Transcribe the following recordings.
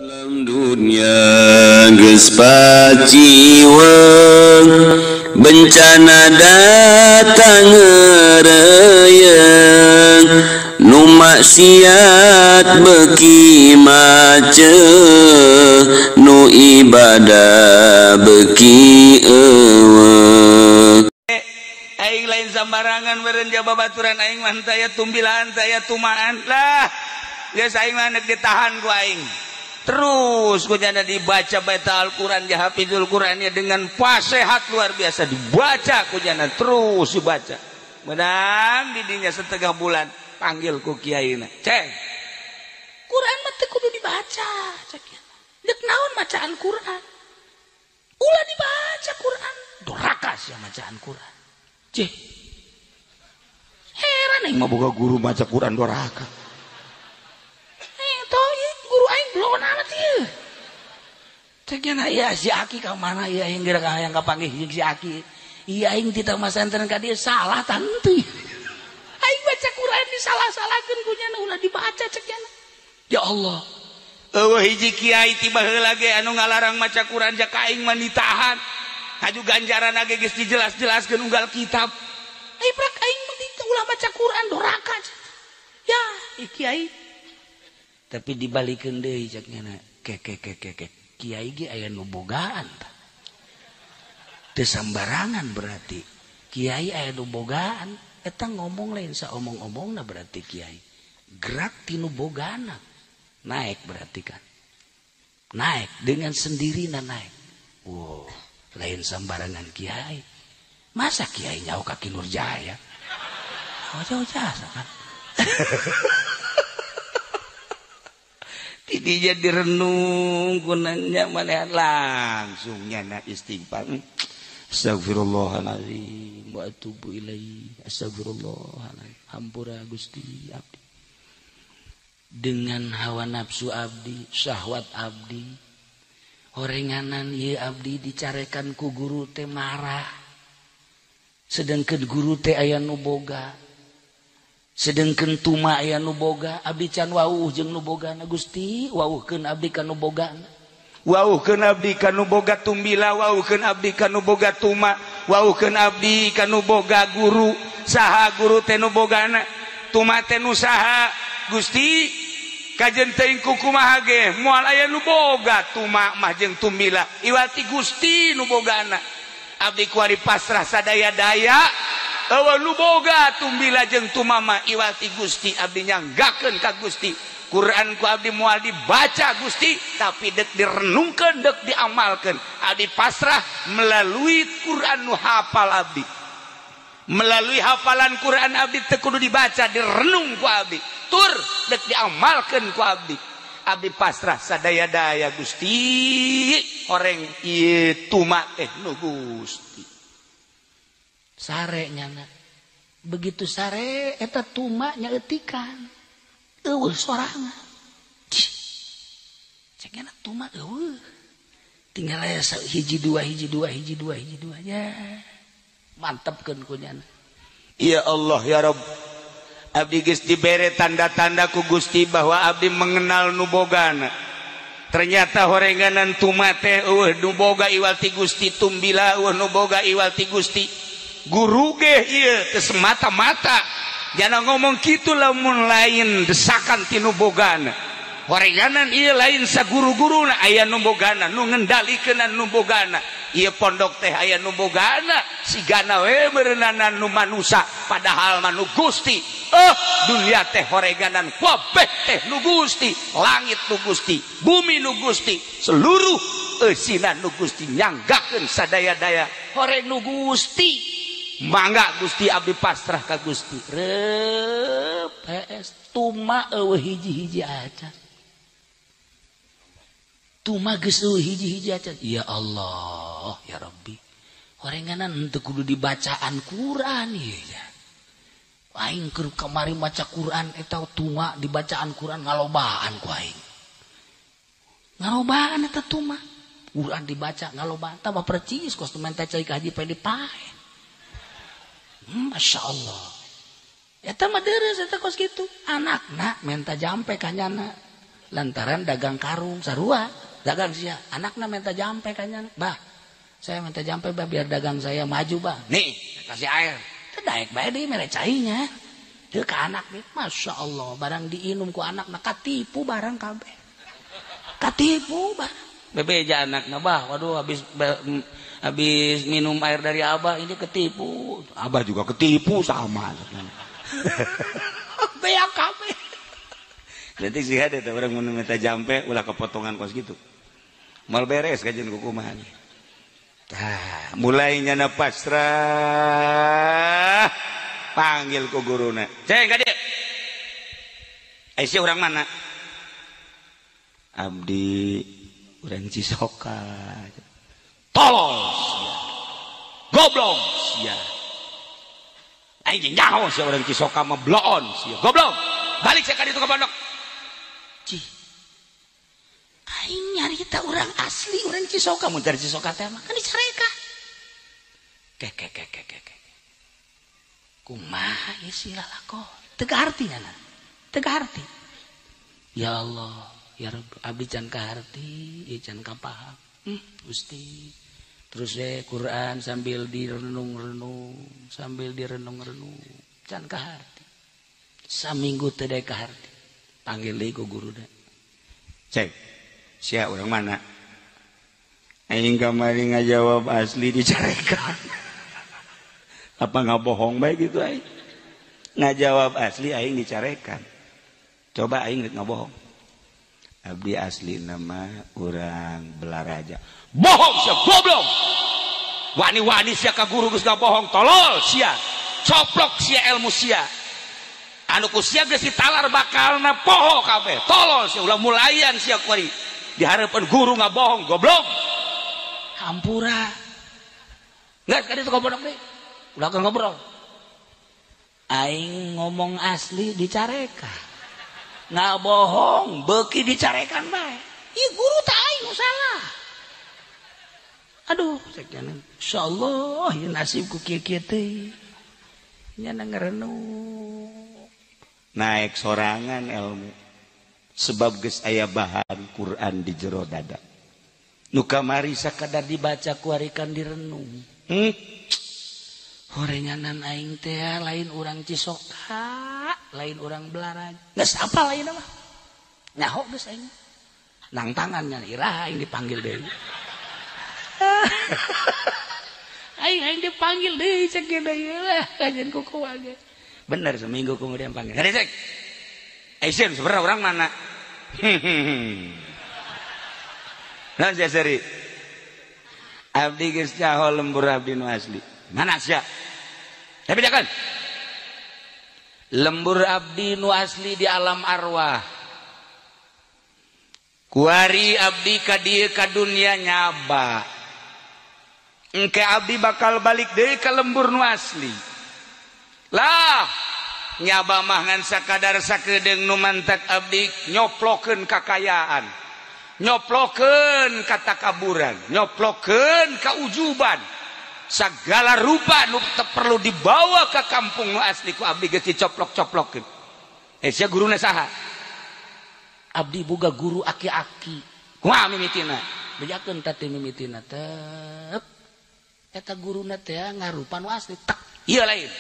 Alam dunia geus paciweung bencana datang ngeureyeung nu maksiat beuki maceuh nu ibadah beuki eueuh. Aing lain sambarangan meureun jaba baturan aing mah teu aya tumbilaan teu aya tumaan lah geus aing mah neuk ditahan ku aing. Terus kujana dibaca baca Al-Quran ya hafizul Quran ya dengan fasihat luar biasa dibaca kujana terus dibaca menang didinya setengah bulan panggil ku kiaina ceng Quran mah teu kudu dibaca cek dek naon bacaan Quran ulah dibaca Quran doraka sia bacaan Quran ceh heran aing mah boga guru baca Quran doraka guru aing belum amat ieu. Cekna ieu si Aki ka mana ieu aing geura hayang kapanggih jeung si Aki. Ieu aing ti masantren ka dieu salah tan teu. Aing baca Quran disalah-salahkeun ku nya ulah dibaca cekna. Ya Allah. Eueuh hiji kiai tiba heula ge anu ngalarang maca Quran jak aing mah ditahan. Haju ganjaran ge geus dijelas-jelaskeun unggal kitab. Ai brak aing mah ulah maca Quran doraka. Ya, kiai tapi dibalikeun deui cekna ke kiai ge aya nu bogaan teu sambarangan berarti kiai aya nu bogaan eta ngomong lain saomong-omongna berarti kiai gerak tinu bogana naik berarti kan naik dengan sendirina naik wow lain sambarangan kiai masa kiai nyaho ka Nurjaya jauh jasa kan tidinya direnung kunanya manehan langsung nyana istighfar astagfirullahaladzim wa atubu ilaihi astagfirullahaladzim hampura Gusti abdi dengan hawa nafsu abdi syahwat abdi horenganan ieu abdi dicarekan ku guru teh marah sedengkeun guru teh aya nu boga sedengkeun tuma aya nu boga abdi can wawuh jeung nu bogana Gusti wawuhkeun abdi ka nu bogana wawuhkeun abdi ka nu boga tumbila wawuhkeun abdi ka nu boga tuma wawuhkeun abdi ka nu boga guru saha guru teh nu bogana tuma teh nu saha Gusti kajen teuing ku kumaha ge moal aya nu boga tuma mah jeung tumbila iwati Gusti nu bogana abdi kuari pasrah sadaya-daya eueuh nu boga tumbila jeung tumama iwati Gusti abdi nyanggakeun ka Gusti Quran ku abdi moal dibaca Gusti tapi dek direnungkeun dek diamalkeun abdi pasrah melalui Quran nu hafal abdi melalui hafalan Quran abdi teu kudu dibaca direnung ku abdi tur dek diamalkeun ku abdi abdi pasrah sadaya-daya Gusti horeng ieu tuma teh nu Gusti sare nyana begitu sare eta tuma nyaeutikan eueuh sorangan cenah tuma eueuh tinggal aya hiji dua ya mantepkeun ku nyana ya Allah ya Rabb abdi geus dibere tanda-tanda ku Gusti bahwa abdi mengenal nu bogana ternyata horenganan tuma teh eueuh nu boga iwati Gusti tumbila eueuh nu boga iwati Gusti guru ge ieu teu semata-mata jangan ngomong kitu lamun lain desakan tinu bogana horenganan ieu lain saguru-guruna aya nu bogana nu ngendalikeun nu bogana ieu pondok teh aya nu bogana sigana we beureunanan nu manusa padahal mah nu Gusti dunia teh horenganan kabeh teh nu Gusti langit nu Gusti bumi nu Gusti seluruh eusina nu Gusti nyanggakeun sadaya-daya horeng nu Gusti mangga Gusti abdi pasrah ka Gusti PS tuma eueuh hiji-hiji acan tuma geus eueuh hiji-hiji acan ya Allah ya Rabbi horenganan teu kudu dibacaan Quran ieu ya aing keur kamari maca Quran eta tuma dibacaan Quran ngalobaan ku aing ngalobaan eta tuma Quran dibaca ngalobaan tambah percis kos teh cai ka haji pede pae Masya Allah eta mah deres eta kos kitu anakna menta jampe kanyana lantaran dagang karung sarua dagang sia anakna minta jampe kanya bah saya minta jampe bah biar dagang saya maju bah nih kasih air teu daek bae deui mere cainya teu ka anak deui masya Allah barang diinum ku anakna katipu barang kabeh katipu bah bebeja anakna bah waduh habis minum air dari abah ini ketipu abah juga ketipu sama beak kabeh berarti sih ada tuh orang minta jampe ulah kepotongan kos gitu mal beres kajian kukumahan mulainya na pasrah panggil ku guruna ceng ka dia Aisyah orang mana abdi orang Cisoka tolol sia goblok sia aing nyaho sia orang Cisoka mah bloon sia goblok balik saya ka ditu ka pondok cih aing nyarita orang asli orang Cisoka mun dari Cisoka teh mah kan dicareka ke kumaha ieu si lalakon teu arti nya teu arti ya Allah ya Rabb abdi can kaharti ieu can kapaham Gusti terus Quran sambil direnung-renung can kaharti saminggu teu daek kaharti panggil deui ku guruna cek sia urang mana aing kamari ngajawab asli dicarekan apa ngabohong bae gitu aing ngajawab asli aing dicarekan coba aing ngabohong abdi asli nama urang Belaraja bohong sia goblok wani-wani sia ka guru geus bohong tolol sia coplok sia ilmu sia anu ku sia geus ditalar bakalna poho kabeh tolol sia ulah mulayan sia kuari di harapan guru ngabohong goblok hampura nggak ka ditu goblok deui ulah keur ngobrol aing ngomong asli dicareka ngabohong beuki dicarekan bae ieu guru teh aing nu salah aduh sakjana insyaallah ieu nasibku kieu-kieu teh nya ngarenung naik sorangan ilmu sebab geus aya bahan Quran di jero dada nu kamari sakadar dibaca kuarikan direnung horenganan aing teh lain urang Cisoka lain urang Belaraja geus apa lain mah nyaho geus aing nang tangannya iraha aing dipanggil deui aing dipanggil deui cek deui lah kajian kuku wae bener seminggu kemudian panggil hade cek Aisyah sebenarnya orang mana nah seri abdi geus nyaho lembur abdi nu asli mana sia tapi jangan lembur abdi nu asli di alam arwah kuari abdi ka dieu ka dunia nyaba engke abdi bakal balik deui ka lembur nu asli lah nyaba mah ngan sakadar sakedeung nu mantak abdi nyoplokeun kakayaan nyoplokeun katakaburan nyoplokeun kaujuban segala rupa nu perlu dibawa ke kampung nu asli ku abdi geus dicoplok-coplokeun sia guruna saha abdi boga guru aki-aki kumaha mimitina bejakeun teh mimitina teh eta guruna teh ngarupa nu asli tak ieu lain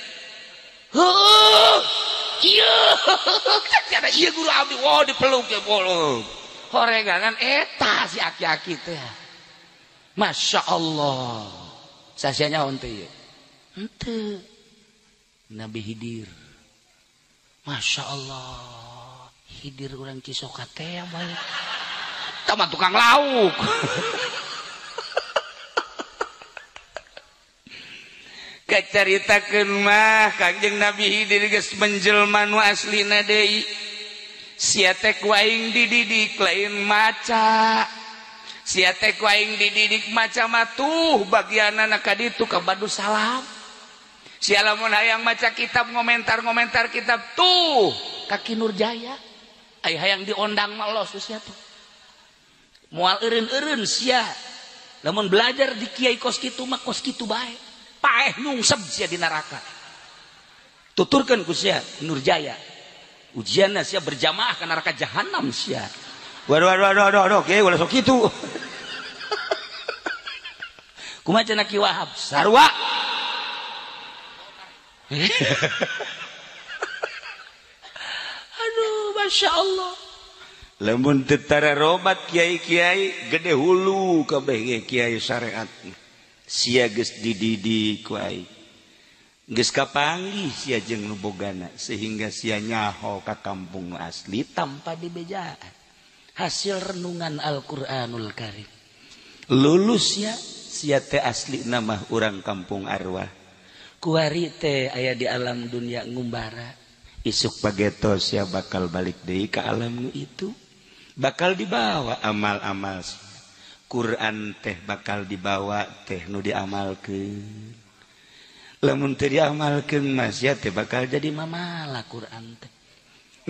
iya guru abdi wow dipeluk ya bolong horenganan eta si aki-aki teh masya Allah sasianya onte ya ente Nabi Hidir masya Allah Hidir orang Cisoka teh yang baik sama tukang lauk kacaritakeun mah Kangjeng Nabi Hidir geus menjelma nu aslina deui sia teh ku aing dididik lain maca sia teh ku aing dididik maca mah tuh bagianna ka ditu ka badu salam sia lamun hayang maca kitab ngomentar kitab tuh ka Ki Nurjaya ai hayang diondang mah los sia tuh moal eureun-eureun sia lamun belajar di kiai kos kitu mah kos kitu bae paeh nungseb sia di neraka tuturkeun ku sia Nurjaya ujianna sia berjamaah ka neraka jahanam sia Waduh, kiai ulah sok kitu. Kumaha cenah Ki Wahab? Sarua. Aduh, Masya Allah. Lamun tetara robat kiai-kiai gede hulu kabeh kiai syariat. Sia geus dididik ku ai. Geus kapanggih sia jeung nu bogana sehingga sia nyaho ka kampung asli tanpa dibejaan. Hasil renungan Al-Qur'anul Karim. Lulus ya sia teh asli nama urang kampung arwah. Kuari teh aya di alam dunia ngumbara. Isuk pagetos sia bakal balik deui ka alam nu itu. Bakal dibawa amal-amal Quran teh bakal dibawa teh nu diamalkeun. Lamun teu diamalkeun mah sia teh bakal jadi mamala Quran teh.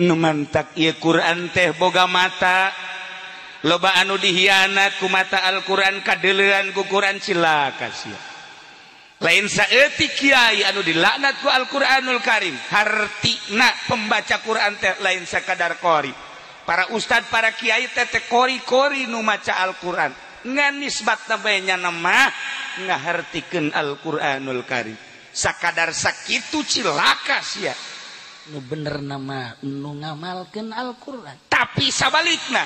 Nu mantak ieu Quran teh boga mata. Loba anu dihianat ku mata Al-Quran kadeulean ku Quran cilaka sia. Lain saeutik kiai anu dilaknat ku Al-Quranul Karim, hartina pembaca Quran teh lain sakadar qori. Para ustad, para kiai teh kori-kori nu maca Al-Quran. Ngan nisbatna bae nya mah ngahartikeun Al-Quranul Karim. Sakadar sakitu cilaka sia. Nu bener nama nu ngamalkeun Al-Quran. Tapi sabalikna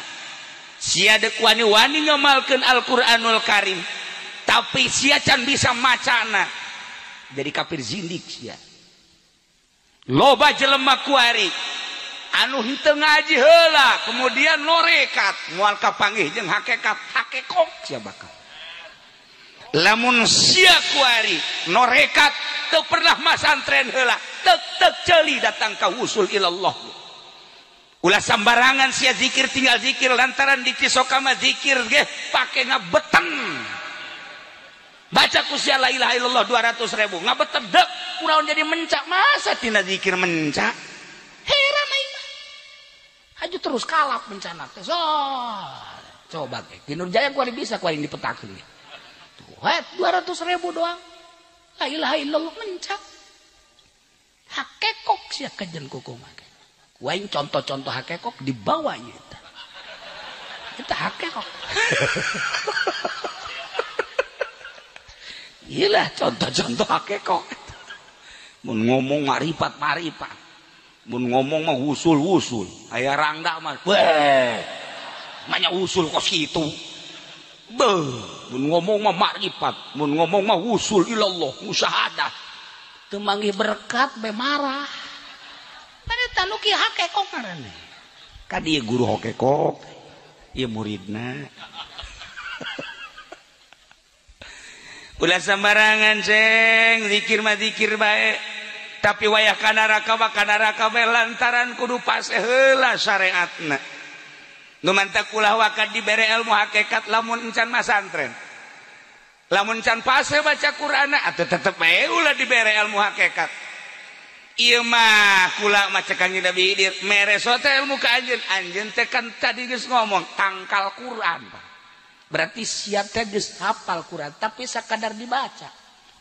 sia deuk wani-wani ngamalkeun Al-Quranul Karim. Tapi sia can bisa macana. Jadi kafir zindik sia. Loba jelema kuari anu henteu ngaji heula kemudian norekat moal kapanggih jeung hakekok sia bakal. Lamun sia kuari norekat teu pernah masantren heula tek ceuli datang ka usul ilallah. Ulah sambarangan sia zikir tinggal zikir lantaran di Cisoka mah zikir ge pake ngabeten. Baca ku sia la ilaha illallah 200.000 ngabeten dek kunaon jadi mencak masa tina zikir mencak. Heran aing mah. Aju terus kalap bencana teh. So, coba teh. Di Nurjaya kuari bisa kuari dipetakeun. Tuh, 200.000 doang. La ilaha illallah mencak. Hakekok sia kejen kuku mah. Kuaing contoh-contoh hakekok dibawa ieu teh. Eta hakekok. Iyalah contoh-contoh hakekok. Mun ngomong marifat. Mun ngomong mah usul. Aya rangda mah. Weh. Manya usul kos kitu. Beuh, mun ngomong mah marifat, mun ngomong mah usul ilallah, musyahadah. Teu manggih berkat be marah. Pada tanu kieu hakekok ngaranna. Ka dieu guru hakekok. Ieu muridna. Ulah sambarangan ceng, zikir mah zikir bae. Tapi wayah kana neraka bae lantaran kudu pase heula syariatna. Nu mantak ulah wakad dibere ilmu hakikat lamun encan masantren. Lamun encan pase baca Qur'ana atuh tetep bae ulah dibere ilmu hakikat. Ieu mah kula maca Kangjeng Nabi Hidir mereso teh ilmu ka anjeun teh kan tadi geus ngomong tangkal Qur'an. Berarti sia teh geus hafal Qur'an tapi sakadar dibaca.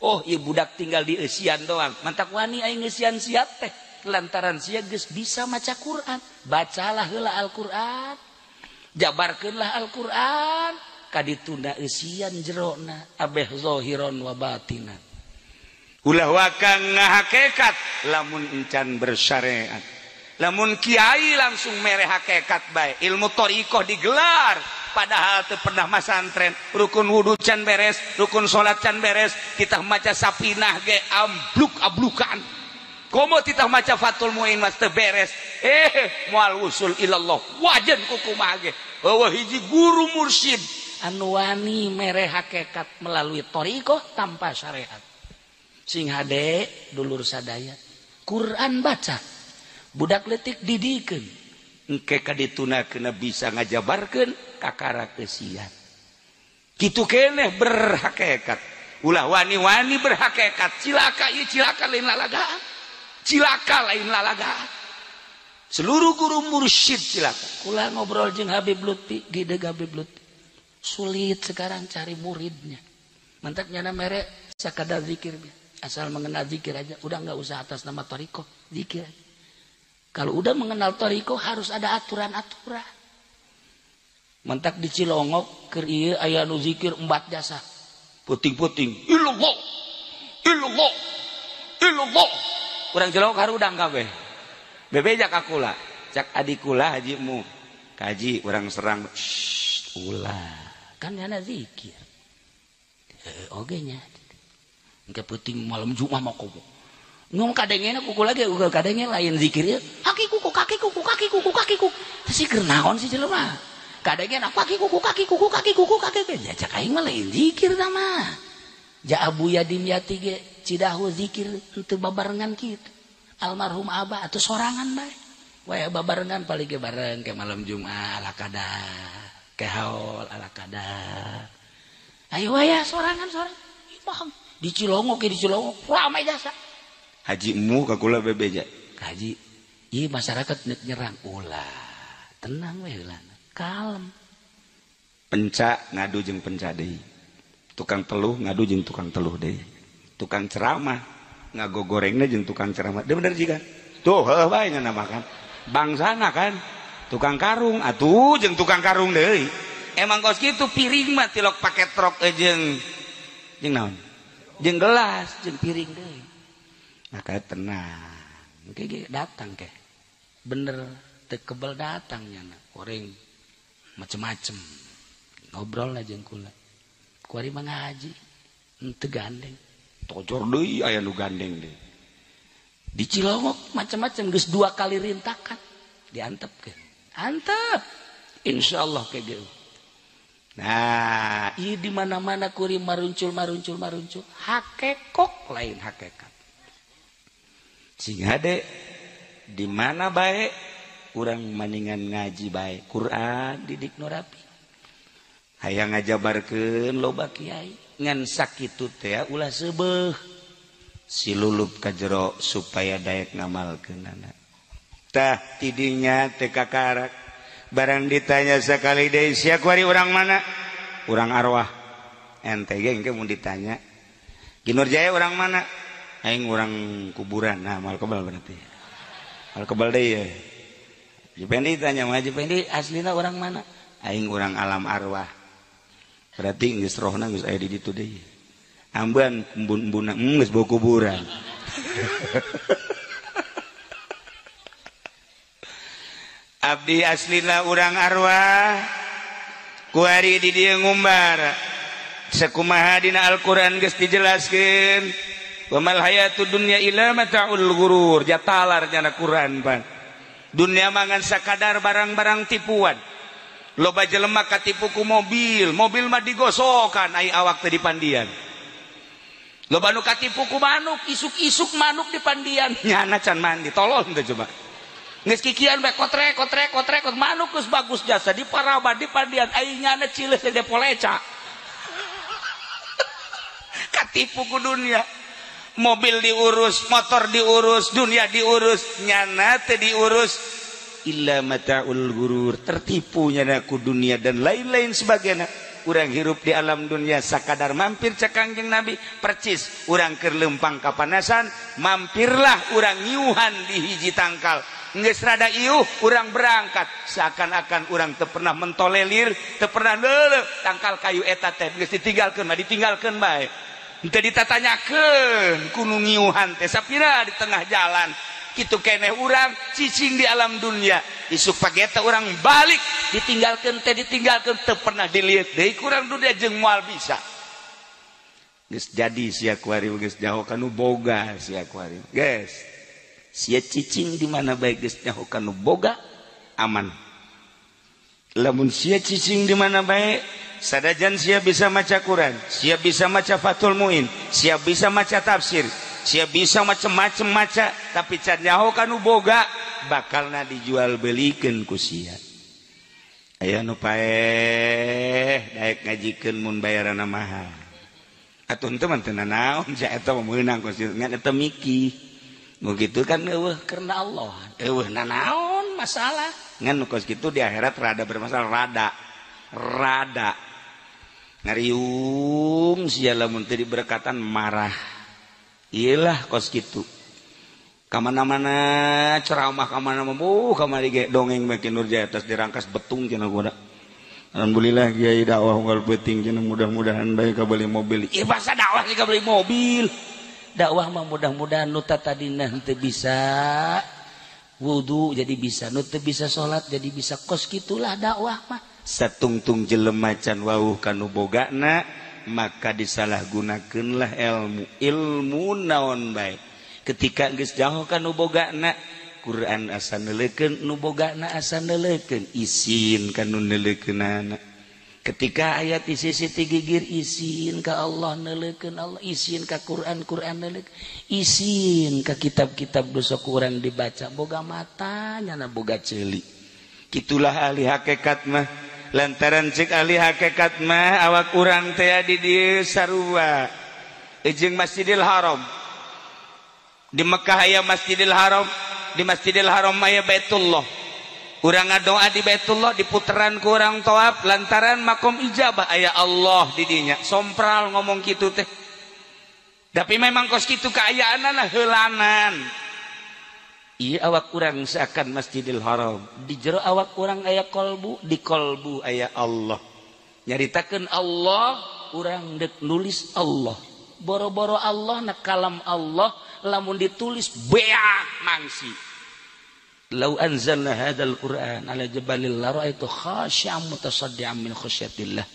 Oh, ieu budak tinggal di eusian doang. Mantak wani aing eusian sia teh lantaran sia geus bisa maca Qur'an. Bacalah heula Al-Qur'an. Jabarkeunlah Al-Qur'an. Kadituna eusian jerona abeh zahiron wa batinan. Ulah wakang ngahakekat lamun encan bersyariat. Lamun kiai langsung mere hakikat bae. Ilmu thariqah digelar padahal teu pernah masantren. Rukun wudu can beres, rukun salat can beres, kita maca sapinah ge abluk-ablukan. Komo kita maca Fathul Muin mas teu beres. Moal usul ilallah. Wajen kumaha ge. Eueuh hiji guru mursyid anu wani mere hakikat melalui thariqah tanpa syariat. Sing hade dulur sadaya Quran baca budak letik didikeun engke kadituna kena bisa ngajabarkeun kakara kesian kitu keneh berhakikat ulah wani-wani berhakikat cilaka ieu cilaka lain lalagaan seluruh guru mursyid cilaka kula ngobrol jeung Habib Lutfi gideg Habib Lutfi sulit sekarang cari muridnya mantak nyana mere sakadar zikir asal mengenal zikir aja udah nggak usah atas nama thariqah zikir aja. Kalau udah mengenal thariqah harus ada aturan-aturan mentak di Cilongok keur ieu aya nu zikir embat jasa puting-puting illallah illallah illallah urang Cilongok harudang kabeh bebeja ka kula cak adikula hajimu kaji urang serang ulah kan nyana zikir oge nya engke puting malam Jumat mah komo ngom kadengena kuku lagi ugal kadenge lain zikir ya kaki kuku kaki kuku kaki kuku kaki kuku sih keur naon sih jelema kadengena kaki kuku kaki kuku kaki kuku kaki ya cak aing mah lain zikir tah mah ja Abu Yadim Yati ge Cidahu zikir teu babarengan kitu almarhum Abah atuh sorangan bae waya babarengan paling ge bareng ke malam Jumat ala kada ke haul ala kada ayo waya sorangan paham di Cilongok ramai jasa hajimu ka kula bebeja haji ieu masyarakat nyerang ulah tenang we heula kalem penca ngadu jeung penca deui tukang teluh ngadu jeung tukang teluh deui tukang ceramah ngagogorengna jeung tukang ceramah deui bener jiga tuh heuh bae nganamakan bangsana kan tukang karung atuh jeung tukang karung deui emang kos kitu piring mah tilok pake trok jeung naon jeung gelas jeung piring deui maka tenang oke datang ke bener teu kebal datangnya goreng macem-macem ngobrol aja kula kuari mah ngaji teu gandeng tojor deui aya nu gandeng deui di Cilongok macem-macem geus 2 kali rintakan diantepkeun antep insyaallah ke geu nah ieu di mana-mana kuring maruncul hakekok lain hakekat sehingga dek di mana baik urang maningan ngaji baik Quran didik nu rapi hayang ngajabarkeun loba kiai ngan sakitu teh ulah seubeuh silulup ka jero supaya daek ngamalkeunana tah tidinya teh kakarak barang ditanya sekali deui sia kuari urang mana urang arwah ente ge engke mun ditanya Ginur Jaya urang mana aing urang kuburan nah mal kebal berarti mal kebal deui ya Jipendi tanya mah Jipendi aslina urang mana aing urang alam arwah berarti geus rohna geus aya di ditu deui ambeun embun-embunna geus bau kuburan abdi aslina urang arwah kuari di dieu ngumbar sakumaha dina Al-Qur'an geus dijelaskeun wa mal hayatud dunya illa mata'ul ghurur jatalar nya Quran pan dunia mangan sakadar barang-barang tipuan loba jelema katipu ku mobil mah digosokan ai awak teh di pandian loba nu katipu ku manuk isuk-isuk manuk di pandian nyana can mandi tolol teh coba geus kikian bae kotrek manuk geus bagus jasa di paraba di pandian ai nyana cileus teh poleca katipu ku dunia mobil diurus motor diurus dunia diurus nyana teh diurus illa mata'ul ghurur tertipu nyana ku dunia dan lain-lain sebagainya urang hirup di alam dunia sakadar mampir cek Kangjeng Nabi percis urang keur leumpang kapanasan mampirlah urang ngiuhan di hiji tangkal geus rada iuh urang berangkat seakan-akan urang teu pernah mentolelir teu pernah leuleuh tangkal kayu eta teh geus ditinggalkeun mah ditinggalkeun bae teu ditatanyakeun kudu ngiuhan teh sapira di tengah jalan kitu keneh urang cicing di alam dunia isuk pagi teh urang balik ditinggalkeun teu pernah dilihat deui kurang dunia jeung moal bisa geus jadi sia kuari geus jauh kanu boga sia kuari geus sia cicing di mana bae geus jauh kanu boga aman lamun sia cicing di mana bae sadajan sia bisa maca Quran sia bisa maca Fathul Muin sia bisa maca tafsir sia bisa macem-macem maca tapi can nyaho kanu boga bakalna dijual belikeun ku sia aya nu paeh daek ngajikeun mun bayaranna mahal atuh henteu mah teu naon sia eta meunang ku sia ngan eta miki nu kitu kan eueuh karena Allah eueuh nanaon masalah ngan nu kos kitu di akhirat rada bermasalah rada ngariung sia lamun teu diberkatan marah iyalah kos gitu kamana-mana ceramah kamana-mana kamari ge dongeng make Nur Jaya atas dirangkas betung cenah goda Alhamdulillah Kiai dakwah unggal penting cenah mudah-mudahan bae ka beli mobil. Ieu bahasa dakwah ka beli mobil. Dakwah mah mudah-mudahan nu tadina henteu bisa wudu jadi bisa, nu teu bisa salat jadi bisa. Kos kitulah dakwah mah. Satungtung jelema can wawuh kanu bogana maka disalahgunakeunlah ilmu naon bae. Ketika geus jauh kanu bogana Quran asa neuleukeun nu bogana asa neuleukeun isin kanu neuleukeunana. Ketika ayat di sisi tigigir isin ka Allah neuleukeun Allah, isin ka Quran neuleukeun, isin ka kitab-kitab dosa urang dibaca boga mata nyana boga ceuli. Kitulah ahli hakikat mah. Lantaran cek ahli hakikat mah awak urang teh di dieu sarua. Jeung Masjidil Haram. Di Mekah aya Masjidil Haram, di Masjidil Haram aya Baitullah. Urang ngadoa di Baitullah diputeran ku urang tawaf lantaran makom ijabah aya Allah di dinya. Sompral ngomong kitu teh. Tapi memang kos kitu kaayaanna heulanan. Ieu awak urang seakan Masjidil Haram. Di jero awak urang aya kolbu, di kolbu aya Allah. Nyaritakeun Allah, urang dek nulis Allah. Boro-boro Allah na kalam Allah lamun ditulis beak mangsi. Lau anzalna hadzal Qur'an ala jabalil la ra'aitu khashi'an mutasaddian min khasyatillah.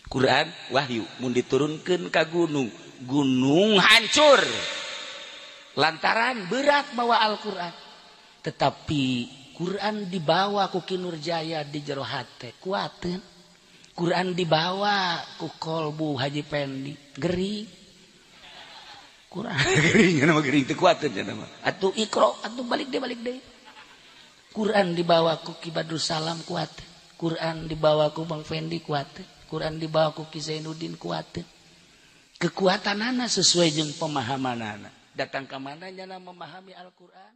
Quran wahyu mun diturunkeun ka gunung, gunung hancur. Lantaran berat bawa Al-Qur'an. Tetapi Quran dibawa ku Ki Nurjaya di jero hate, kuateun. Quran dibawa ku kolbu Haji Pendi, gering. Quran geringnya nama gering teu kuateun cenah mah. Atuh Iqra, atuh balik deui. Quran dibawa ku Ki Badrul Salam kuateun. Quran dibawa ku Bang Fendi kuateun. Quran dibawa ku Ki Zainuddin kuateun. Kekuatanana sesuai jeung pemahamanana. Datang ka mana nyana memahami Al-Qur'an.